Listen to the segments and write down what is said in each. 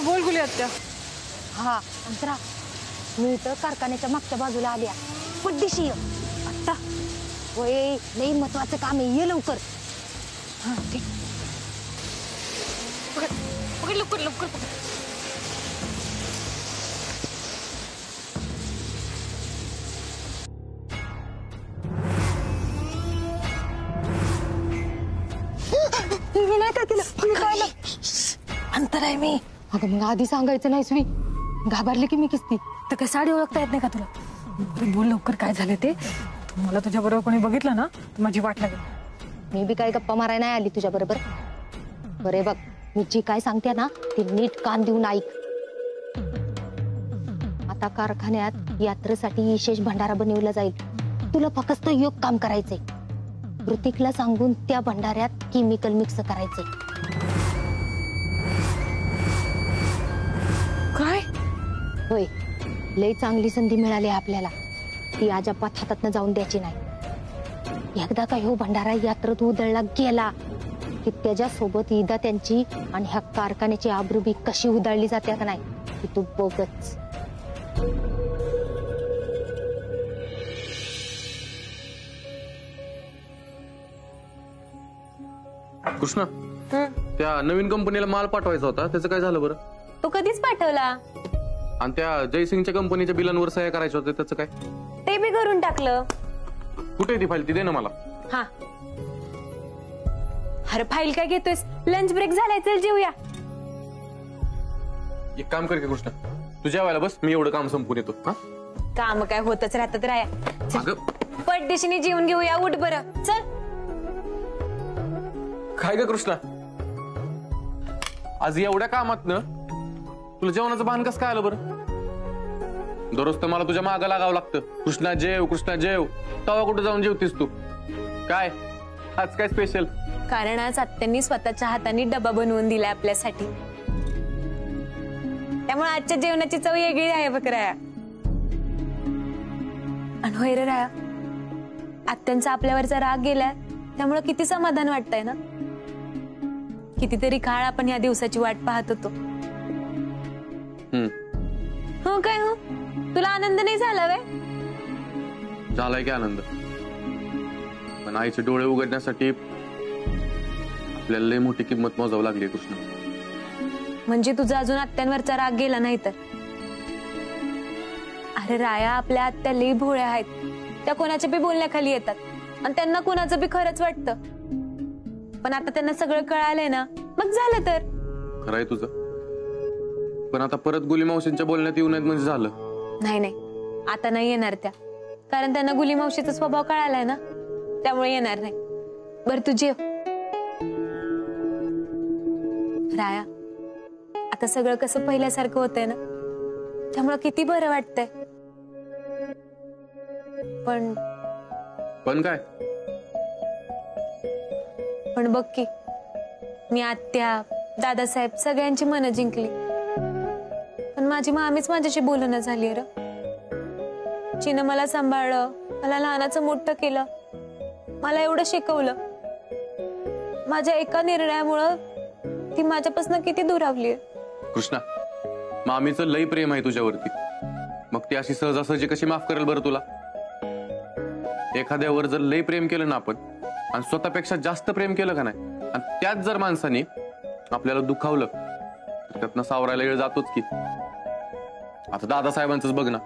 बोल गुली आत्या. हा अंतरा, मी इथं कारखान्याच्या मागच्या बाजूला आल्या. पड्डीशी ये आत्ता. होय, लई महत्वाचं काम आहे, ये लवकर. हा ठीक. पकड पकड लवकर लवकर पकड. मी नाही काय केलं, काय अंतर आहे मी. अगं मग आधी सांगायचं नाहीस मी, घाबरले की मी किसती. तर काय साडी ओळखता येत नाही का तुला? बोल लवकर काय झालं ते. मला तुझ्या बरोबर कोणी बघितलं ना तर माझी वाट लागेल. मी बी काय गप्पा मारायला नाही आली तुझ्या बरोबर. बरे बघ, मी जी काय सांगते ना ते नीट कान देऊन ऐक. आता कारखान्यात यात्रेसाठी विशेष भंडारा बनवला जाईल. तुला फक्त योग काम करायचंय. ऋतिकला सांगून त्या भंडाऱ्यात केमिकल मिक्स करायचंय. काय? होय, लई चांगली संधी मिळाली आपल्याला. ती अजापात हातातनं जाऊन द्यायची नाही. एकदा का ह्यो भंडारा यात्रेत उधळला गेला की त्याच्या सोबत ईदा त्यांची आणि ह्या कारखान्याची आबरू बी कशी उधळली जाते का नाही की तू बघच. कृष्णा, त्या नवीन कंपनीला माल पाठवायचा होता, त्याचं काय झालं बरं? तो कधीच पाठवला. आणि त्या जयसिंगच्या कंपनीच्या बिलांवर सह्या करायच्या होत्या, त्याचं काय? ते बी करून टाकलं. कुठे ती फाईल? ती दे ना मला. हा, अरे फाईल काय घेतोयस? लंच ब्रेक झालाय, चल जेऊया. एक काम कर की कृष्णा, तू जेवायला बस, मी एवढं काम संपून येतो. हा, काम काय होतच राहतात राया. पटदिशीने जेवून घेऊया, उठ बरं चल. काय ग कृष्णा, आज एवढ्या कामात न तुला जेवणाचं भान कसं काय आलं बरं? दररोज तर मला तुझ्या मागं लागावं लागतं. कृष्णा जेव, कृष्णा जेव. तवा कुठे जाऊन जेवतीस तू? काय आज काय स्पेशल? कारण आज आत्यांनी स्वतःच्या हाताने डबा बनवून दिलाय आपल्यासाठी. त्यामुळे आजच्या जेवणाची चव वेगळी आहे बघ राया. आणि होय रे राया, आत्यांचा आपल्यावरचा राग गेलाय, त्यामुळे किती समाधान वाटतंय ना. कितीतरी काळ आपण या दिवसाची वाट पाहत होतो. हो काय? हो, तुला आनंद नाही झाला वे? झालाय की आनंद, पण आईचे डोळे उघडण्यासाठी आपल्याला लय मोठी किंमत मोजावी लागली कृष्णा. म्हणजे तुझा अजून आत्यांवरचा राग गेला नाही तर? अरे राया, आपल्या आत्या लई भोळ्या आहेत. त्या कोणाच्या बी बोलण्याखाली येतात आणि त्यांना कोणाचं बी खरंच वाटतं. पण आता त्यांना सगळं कळालंय ना, मग झालं तर. खरंय तुझं, पण आता परत गुली मावशींच्या बोलण्यात येऊ नयेत म्हणजे झालं. नाही नाही, आता नाही येणार त्या, कारण त्यांना गुली मावशीचा स्वभाव कळालाय ना, त्यामुळे येणार नाही. बरं तू जेव. राया, आता सगळं कसं पहिल्यासारखं होतंय ना, त्यामुळे किती बरं वाटतंय. पण काय? पण बघ की, मी आत्या, दादासाहेब सगळ्यांची मनं जिंकली, पण माझी मामीच माझ्याशी बोलणं झाली र. जिनं मला सांभाळलं, मला लहानाचं मोठं केलं, मला एवढं शिकवलं. माझ्या एका निर्णयामुळं ती माझ्यापासून किती दुरावली. कृष्णा, मामीचं लई प्रेम आहे तुझ्यावरती, मग ती अशी सहजासहजी कशी माफ करेल बरं तुला? एखाद्यावर जर लई प्रेम केलं ना आपण, आणि स्वतःपेक्षा जास्त प्रेम केलं का नाही, आणि त्यात जर माणसाने आपल्याला दुखावलं तर त्यातनं सावरायला वेळ जातोच की. आता दादासाहेबांचंच बघ ना,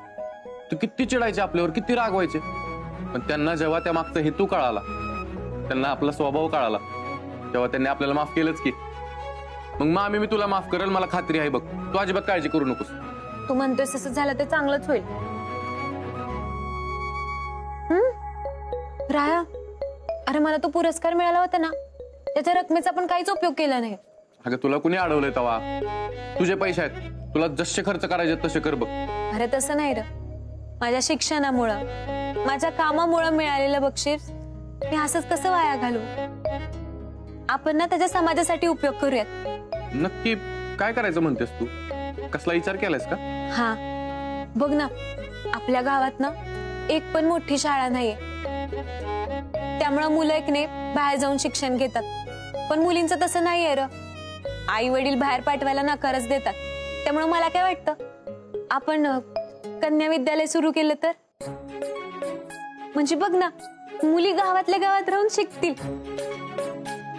तू किती चिडायचे आपल्यावर, किती रागवायचे, पण त्यांना जेव्हा त्या मागचा हेतू कळाला, त्यांना आपला स्वभाव कळाला, तेव्हा त्यांनी आपल्याला माफ केलंच की. मग मामी मी तुला माफ करेल, मला खात्री आहे बघ. तू अजिबात काळजी करू नकोस. तू म्हणतोस तसं झालं ते चांगलंच होईल. राया, अरे मला तो पुरस्कार मिळाला होता ना, त्याच्या रकमेचा पण काहीच उपयोग केला नाही. अगं तुला कुणी अडवलंय तवा? तुझे पैसे आहेत, तुला जसे खर्च करायचे तसे कर बघ. अरे तसं नाही र, माझ्या शिक्षणामुळं, माझ्या कामामुळं मिळालेलं बक्षीस मी असंच कसं वाया घालू? आपण ना त्याच्या समाजासाठी उपयोग करूयात. नक्की काय करायचं म्हणतेस तू? कसला विचार केलायस का? हा, बघ ना, आपल्या गावात ना एक पण मोठी शाळा नाहीये, त्यामुळे मुलं एकने बाहेर जाऊन शिक्षण घेतात. पण मुलींचं तसं नाहीये र. आई वडील बाहेर पाठवायला नकारच देतात. त्यामुळे मला काय वाटतं, आपण कन्या विद्यालय सुरू केलं तर, म्हणजे बघ ना, मुली गावातल्या गावात राहून शिकतील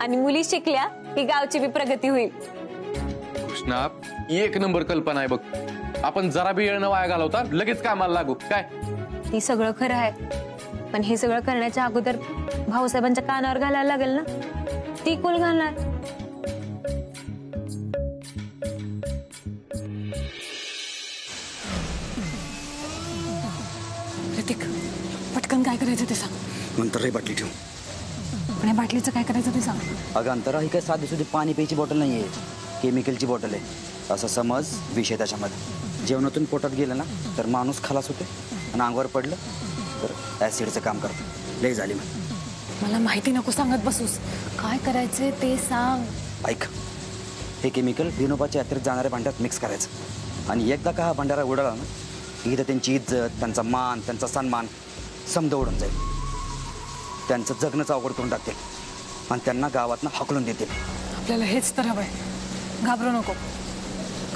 आणि मुली शिकल्या की गावची बी प्रगती होईल. कृष्णा, एक नंबर कल्पना आहे बघ. आपण जरा बी वेळ न वाया घालवता लगेच कामाला लागू. काय ही सगळं खरं आहे, पण हे सगळं करण्याच्या अगोदर भाऊसाहेबांच्या कानावर घालायला लागेल ना. ती कुल घालणार. ऋतिक, पटकन काय करायचं ते सांग. नंतर रे बाटली ठेवू. पण या बाटलीचं काय करायचं ते सांग. अगं अंतरा, ही काय साधी सुधी पाणी प्यायची बॉटल नाही आहे, केमिकलची बॉटल आहे. असं समज विष आहे त्याच्यामध्ये. जेवणातून पोटात गेलं ना तर माणूस खलास होते आणि अंगावर पडलं तर ॲसिडचं काम करतं. लई झाली मग. मला माहिती नको सांगत बसूस. काय करायचे ते सांग. ऐक, हे केमिकल विनोबाच्या यात्रेत जाणाऱ्या भांड्यात मिक्स करायचं आणि एकदा का हा भंडारा उडाला ना की इथं त्यांची इज्जत, त्यांचा मान, त्यांचा सन्मान समजा उडून जाईल. त्यांचं जगणंच अवघड करून टाकतील आणि त्यांना गावातनं हकलून देतील. आपल्याला हेच तर हवंय. घाबरू नको.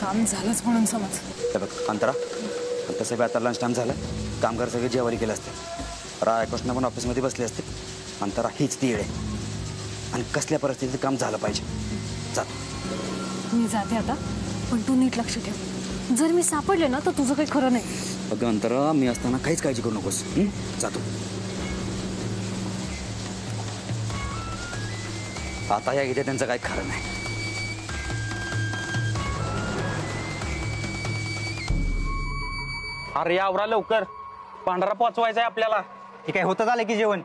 काम झालंच म्हणून समज. हे बघ अंतरा, तसं बी आता लंच टाईम झाला. कामगार सगळे जेवारी केले असते. रायकृष्ण पण ऑफिसमध्ये बसले असते. अंतरा हीच ती येळ आहे आणि कसल्या परिस्थितीत काम झालं पाहिजे. जातो मी जाते आता, पण तू नीट लक्ष ठेव. जर मी सापडले ना तर तुझं काही खरं नाही. अगं अंतरा, मी असताना काहीच काळजी करू नकोस. जातो. आता या इथे त्यांचं काही खरं नाही. अरे आवरा लवकर, भांडारा पोचवायचा आहे आपल्याला. हे काय होतं झालं की जेवण.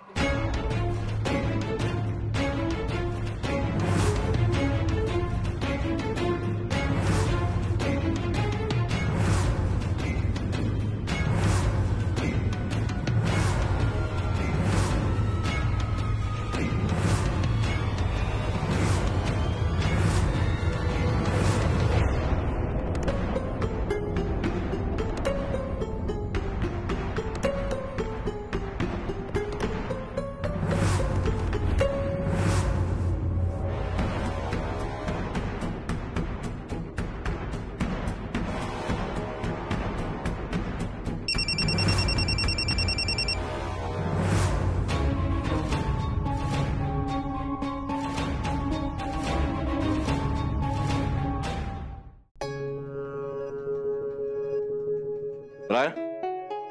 राय,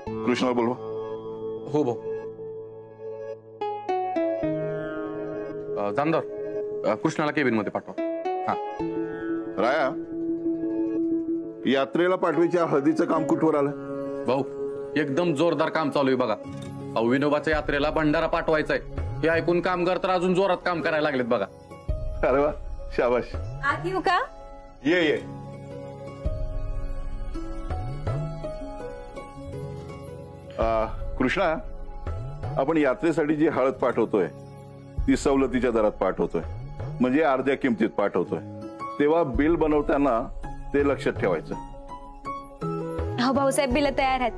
कृष्णाला बोलवा. हो भाऊ. जामदार, कृष्णाला केबिन मध्ये पाठवा. हा. राया, यात्रेला पाठवायच्या हळदीचं काम कुठवर आलं? भाऊ, एकदम जोरदार काम चालू आहे बघा. विनोबाच्या यात्रेला भंडारा पाठवायचा आहे. हे ऐकून कामगार तर अजून जोरात काम करायला लागलेत बघा. अरे वा, शाबाश. आत येऊ का? ये ये. कृष्णा, आपण यात्रेसाठी जी हळद पाठवतोय ती सवलतीच्या दरात पाठवतोय, म्हणजे अर्ध्या किमतीत पाठवतोय. तेव्हा बिल बनवताना ते लक्षात ठेवायचं. हो भाऊसाहेब, बिल तयार आहेत.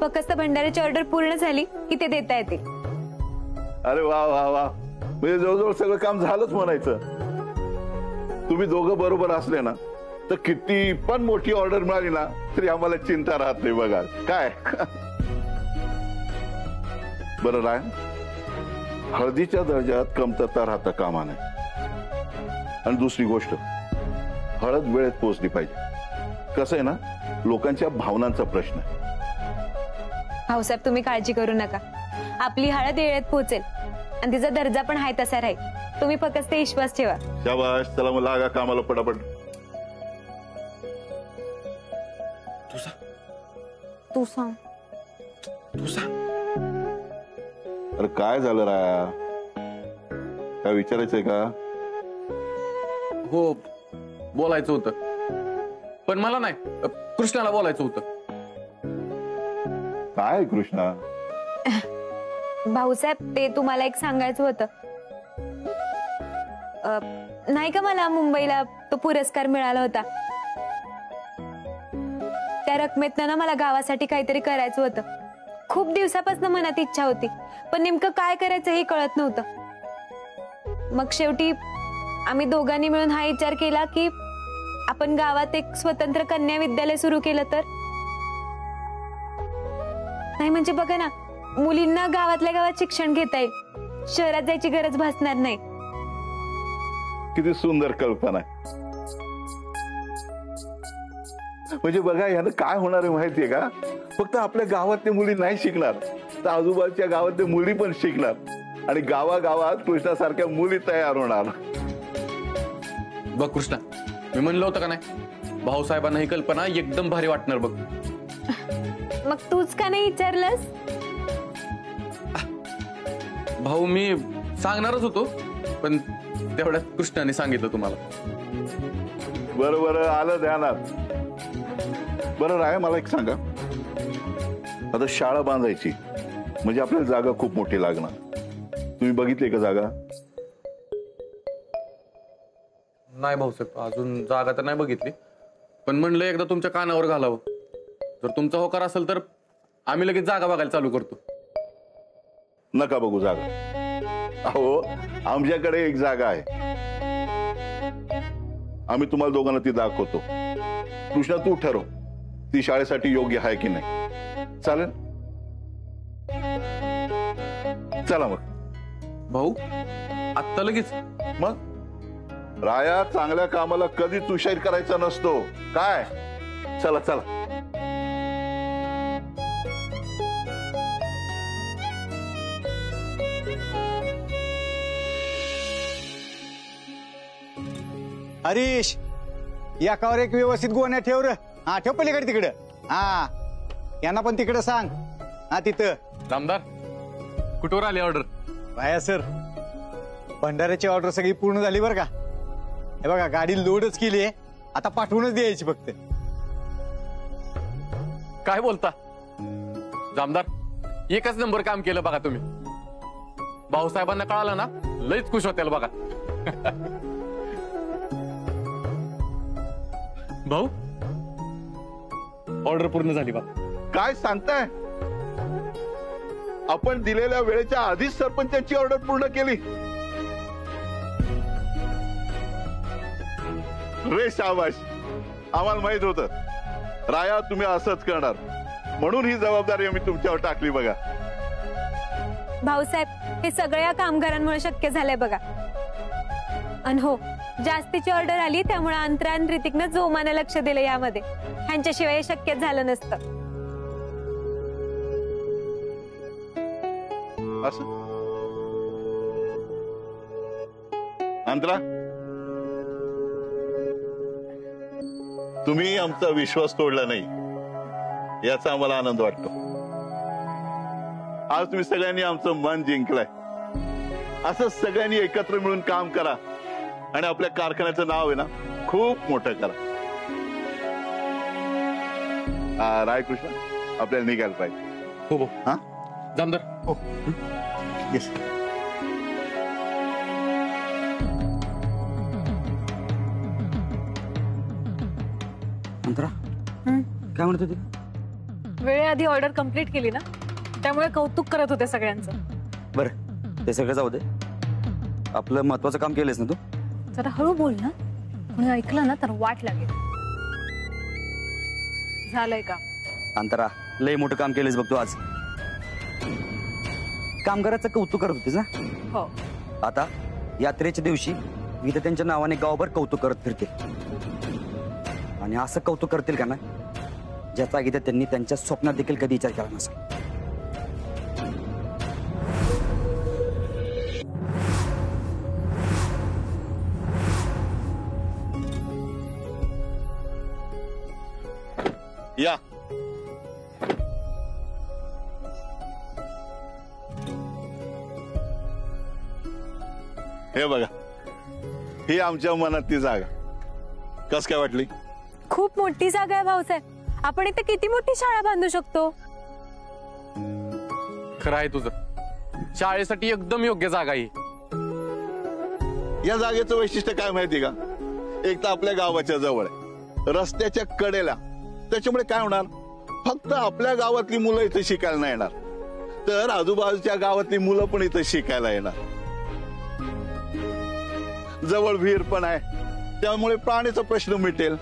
फक्त भंडाऱ्याची ऑर्डर पूर्ण झाली की ते देता येतील. अरे वा वा वा, म्हणजे जवळजवळ सगळं काम झालंच म्हणायचं. तुम्ही दोघं बरोबर असले ना तर किती पण मोठी ऑर्डर मिळाली ना तरी आम्हाला चिंता राहत नाही बघा. काय बरं राय, हळदीच्या दर्जात कमतरता राहता कामा नये. आणि दुसरी गोष्ट, हळद वेळेत पोहोचली पाहिजे. कसं आहे ना, लोकांच्या भावनांचा प्रश्न आहे. भाऊसाहेब, तुम्ही काळजी करू नका. आपली हळद वेळेत पोहोचेल आणि तिचा दर्जा पण आहे तसा राहील. तुम्ही फक्त ते विश्वास ठेवा. शाबाश. चला मग लागा कामाला पटापट. तू सांग. अरे काय झालं राया, काय विचारायचंय का? हो, बोलायचं होतं, पण मला नाही, कृष्णाला बोलायचं होतं. काय कृष्णा? भाऊसाहेब, ते तुम्हाला एक सांगायचं होतं. नाही का, मला मुंबईला तो पुरस्कार मिळाला होता. त्या रकमेतनं ना मला गावासाठी काहीतरी करायचं होतं. खूप दिवसापासून मनात इच्छा होती, पण नेमकं काय करायचं हे कळत नव्हतं. मग शेवटी आम्ही दोघांनी मिळून हा विचार केला की आपण आपण गावात एक स्वतंत्र कन्या विद्यालय सुरू केलं तर? नाही म्हणजे बघा ना, मुलींना गावातल्या गावात शिक्षण घेता येईल, शहरात जायची गरज भासणार नाही. किती सुंदर कल्पना आहे. म्हणजे बघा यानं काय होणार आहे माहितीये का, फक्त आपल्या गावातल्या मुली नाही शिकणार तर आजूबाजूच्या गावातल्या मुली पण शिकणार आणि गावागावात कृष्णासारख्या मुली तयार होणार. बघ कृष्णा, मी म्हणलं होतं का नाही, भाऊसाहेबांना ही कल्पना एकदम भारी वाटणार बघ. मग तूच का नाही विचारलंस? भाऊ मी सांगणारच होतो, पण तेवढ्यात कृष्णाने सांगितलं तुम्हाला. बरं आलं ध्यानात. बरं राय, मला एक सांगा, आता शाळा बांधायची म्हणजे आपल्याला जागा खूप मोठी लागणार. तुम्ही बघितली का जागा? नाही भाऊसाहेब, अजून जागा तर नाही बघितली, पण म्हणलं एकदा तुमच्या कानावर घालावं. जर तुमचा होकार असेल तर आम्ही लगेच जागा बघायला चालू करतो. नका बघू जागा. अहो, आमच्याकडे एक जागा आहे, आम्ही तुम्हाला दोघांना ती दाखवतो. कृष्णा तू ठरव ती शाळेसाठी योग्य आहे की नाही. चालेल? चला मग. भाऊ आत्ता लगेच? मग राया, चांगल्या कामाला कधीच उशीर करायचा नसतो काय. चला चला. हरीश, एकावर एक व्यवस्थित गोण्या ठेव रे. हा ठेव पलीकडे तिकडं. हा यांना पण तिकडं सांग. हा तिथं. रामदार, कुठवर आली ऑर्डर? बाया सर, भंडाऱ्याची ऑर्डर सगळी पूर्ण झाली बरं का. हे बघा, गाडी लोडच केली आहे, आता पाठवूनच द्यायची फक्त. काय बोलता जामदार, एकच नंबर काम केलं बघा तुम्ही. भाऊसाहेबांना कळालं ना, लईच खुश होतील बघा. भाऊ ऑर्डर पूर्ण झाली बा. काय सांगताय? आपण दिलेल्या वेळेच्या आधीच सरपंचाची ऑर्डर पूर्ण केली. रे शाबाश, आम्हाला माहित होतं राया तुम्ही असंच करणार, म्हणून ही जबाबदारी आम्ही तुमच्यावर टाकली बघा. भाऊसाहेब, हे सगळ्या कामगारांमुळे शक्य झालंय बघा. आणि हो, जास्तीची ऑर्डर आली त्यामुळे अंतरान ऋतिकनं जोमाने लक्ष दिलं यामध्ये. ह्यांच्याशिवाय हे शक्य झालं नसतं. असं अंतरा, तुम्ही आमचा विश्वास तोडला नाही याचा आम्हाला आनंद वाटतो. आज तुम्ही सगळ्यांनी आमचं मन जिंकलंय. असं सगळ्यांनी एकत्र मिळून काम करा आणि आपल्या कारखान्याचं नाव आहे ना खूप मोठं करा. रायकृष्ण, आपल्याला निघायला पाहिजे. हो हो. हा जामदार. हो. येस. अंतरा, काय म्हणत होती? वेळेआधी ऑर्डर कंप्लीट केली ना, त्यामुळे कौतुक करत होते सगळ्यांचं. बरं, ते सगळं जाऊ दे. आपलं महत्वाचं काम केलंस ना तू? जरा हळू बोल ना, कोणी ऐकलं ना तर वाट लागेल. झालंय का? अंतरा, लय मोठं काम केलंस बघ तू आज. कामगाराचं कौतुक करत होतीस ना? हो. आता यात्रेच्या दिवशी इथं त्यांच्या नावाने गावभर कौतुक करत फिरतील. आणि असं कौतुक करतील का ना, ज्याचा इथं त्यांनी त्यांच्या स्वप्नात देखील कधी विचार केला नसेल. या. हे बघा, ही आमच्या मनातली जागा. कस काय वाटली? खूप मोठी जागा आहे भाऊसाहेब. आपण इथे किती मोठी शाळा बांधू शकतो. खरं आहे तुझं, शाळेसाठी एकदम योग्य जागा आहे. या जागेचं वैशिष्ट्य काय माहिती का? एक तर आपल्या गावाच्या जवळ आहे, रस्त्याच्या कडेला. त्याच्यामुळे काय होणार, फक्त आपल्या गावातली मुलं इथे शिकायला नाही येणार, तर आजूबाजूच्या गावातली मुलं पण इथे शिकायला येणार. जवळ विहीर पण आहे, त्यामुळे पाण्याचा प्रश्न मिटेल.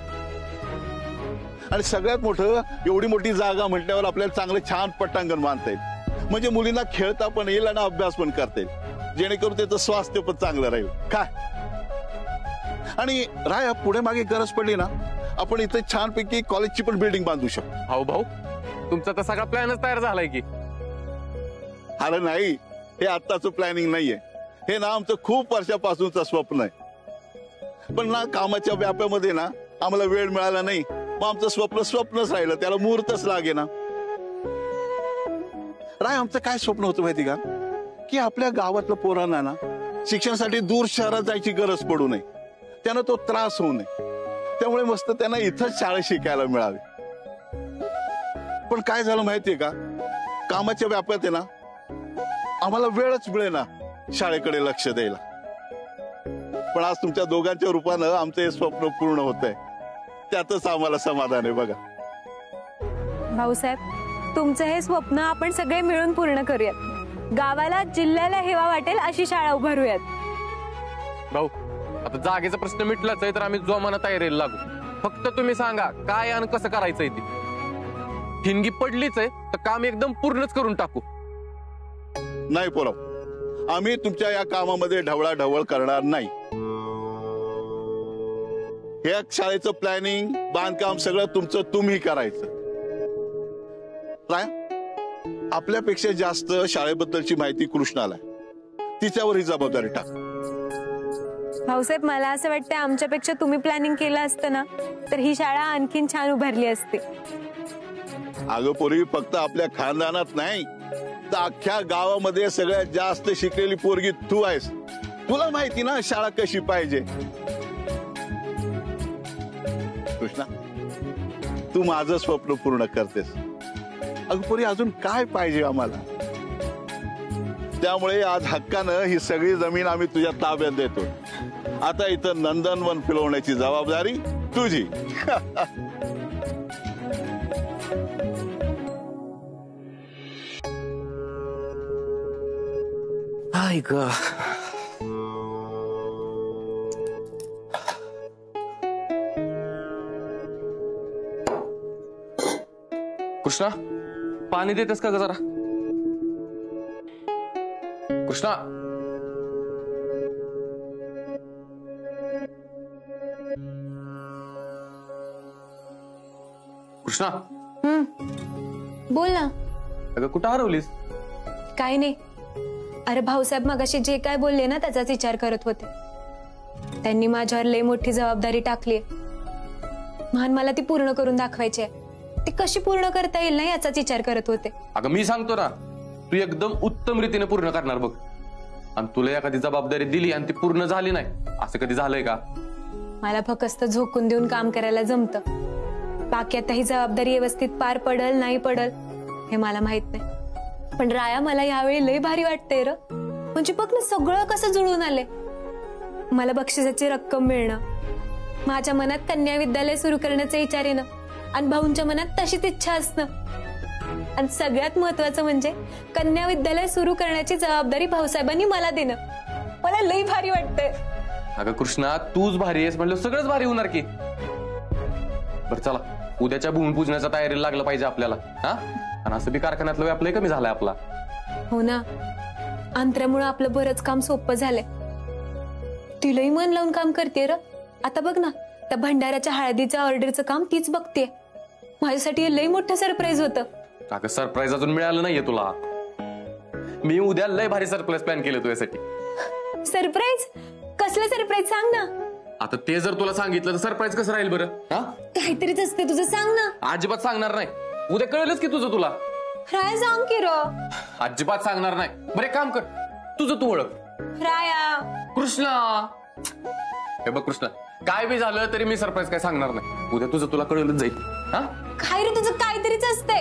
आणि सगळ्यात मोठं, एवढी मोठी जागा म्हटल्यावर आपल्याला चांगलं छान पटांगण बांधता येईल, म्हणजे मुलींना खेळता पण येईल आणि अभ्यास पण करता येईल, जेणेकरून त्याचं स्वास्थ्य पण चांगलं राहील. काय आणि राय, पुढे मागे गरज पडली ना, आपण इथे छानपैकी कॉलेजची पण बिल्डिंग बांधू शकतो. भाऊ भाऊ, तुमचा तर सगळा प्लॅनच तयार झालाय की. अरे नाही, हे आत्ताचं प्लॅनिंग नाहीये, हे ना आमचं खूप वर्षापासूनचं स्वप्न आहे. पण ना कामाच्या व्यापामध्ये ना आम्हाला वेळ मिळाला नाही, मग आमचं स्वप्न स्वप्नच राहिलं, त्याला मुहूर्तच लागे ना. राय, आमचं काय स्वप्न होतं माहिती का, की आपल्या गावातल्या पोरांना ना शिक्षणासाठी दूर शहरात जायची गरज पडू नये, त्यांना तो त्रास होऊ नये, त्यामुळे मस्त त्यांना इथंच शाळा शिकायला मिळावी. पण काय झालं माहितीये का, कामाच्या व्यापात आहे ना आम्हाला वेळच मिळेना शाळेकडे लक्ष द्यायला. पण आज तुमच्या दोघांच्या रूपानं आमचं हे स्वप्न पूर्ण होत आहे, त्यातच आम्हाला समाधान आहे. बघा भाऊसाहेब, तुमचं हे स्वप्न आपण सगळे मिळून पूर्ण करूयात. गावाला जिल्ह्याला हेवा वाटेल अशी शाळा उभारूयात. भाऊ, आता जागेचा प्रश्न मिटलाच आहे तर आम्ही जोमानं तयारीला लागू. फक्त तुम्ही सांगा काय आणि कसं करायचंय ती. ठिणगी पडलीच आहे तर काम एकदम पूर्णच करून टाकू. नाही पोराव, आम्ही तुमच्या या कामामध्ये ढवळाढवळ करणार नाही. हे शाळेचं प्लॅनिंग, बांधकाम सगळं तुमचं तुम्ही करायचं. काय आपल्यापेक्षा जास्त शाळेबद्दलची माहिती कृष्णाला आहे, तिच्यावर ही जबाबदारी टाक. भाऊसाहेब, मला असं वाटतं आमच्यापेक्षा तुम्ही प्लॅनिंग केलं असतं ना तर ही शाळा आणखीन छान उभारली असती. अगं पोरी, फक्त आपल्या खानदानात नाही तर अख्ख्या गावामध्ये सगळ्यात जास्त शिकलेली पोरगी तू आहेस. तुला माहिती ना शाळा कशी पाहिजे. कृष्णा, तू माझं स्वप्न पूर्ण करतेस. अगं पोरी, अजून काय पाहिजे आम्हाला. त्यामुळे आज हक्कानं ही सगळी जमीन आम्ही तुझ्या ताब्यात देतो. आता इथं नंदनवन फिरवण्याची जबाबदारी तुझी. ऐक, कृष्णा, पाणी देतेस का ग जरा. कृष्णा, कृष्णा, बोल ना. अगं कुठं हरवलीस. काय नाही. अरे भाऊसाहेब मगाशी जे काय बोलले ना त्याचाच विचार करत होते. त्यांनी माझ्यावर लई मोठी जबाबदारी टाकली, मान मला ती पूर्ण करून दाखवायची आहे. ती कशी पूर्ण करता येईल ना याचाच विचार करत होते. अगं मी सांगतो ना, तू एकदम उत्तम रीतीने पूर्ण करणार बघ. आणि तुला एखादी जबाबदारी दिली आणि ती पूर्ण झाली नाही, असं कधी झालंय का. मला फक्त झोकून देऊन काम करायला जमतं. बाकी आता ही जबाबदारी व्यवस्थित पार पडल नाही पडल हे मला माहित नाही. पण राया, मला यावेळी लई भारी वाटतंय र. म्हणजे बघ ना सगळं कसं जुळून आले. मला बक्षिसाची रक्कम मिळणं, माझ्या मनात कन्या विद्यालय सुरू करण्याचा विचार येणं आणि भाऊंच्या मनात तशीच इच्छा असणं, आणि सगळ्यात महत्वाचं म्हणजे कन्या विद्यालय सुरू करण्याची जबाबदारी भाऊसाहेबांनी मला देणं. मला लई भारी वाटतंय. अगं कृष्णा, तूच भारी आहेस म्हणलं सगळंच भारी होणार की. बरं चला, उद्याच्या भूमिपूजनाच्या तयारीला लागलं पाहिजे आपल्याला. हा, आणि असं बी कारखान्यातलं व्याप लय कमी झालाय आपला. हो ना, अंतरामुळे आपलं बरंच काम सोपं झालंय. तिलाही मन लावून काम करते र. आता बघ ना, त्या भंडाऱ्याच्या हळदीचं ऑर्डरचं काम तीच बघते. माझ्यासाठी हे लई मोठं सरप्राईज होतं. अगं सरप्राईज अजून मिळालं नाहीये तुला. मी उद्या लय भारी सरप्राईज प्लॅन केलं तुझ्यासाठी. सरप्राईज? कसलं सरप्राईज सांग ना. आता ते जर तुला सांगितलं तर सरप्राईज कसं राहील बरं. हा, काहीतरीच असते तुझं, सांग ना. अजिबात सांगणार नाही. उद्या कळेलच की तुझं तुला. राया सांग की र. अजिबात सांगणार नाही. बरे काम कर, तुझं तू ओळख. राया. कृष्णा, हे बघ कृष्णा, काय बी झालं तरी मी सरप्राईज काय सांगणार नाही. उद्या तुझं तुला कळेलच जाईल. हा, काय रे तुझं काहीतरीच असते.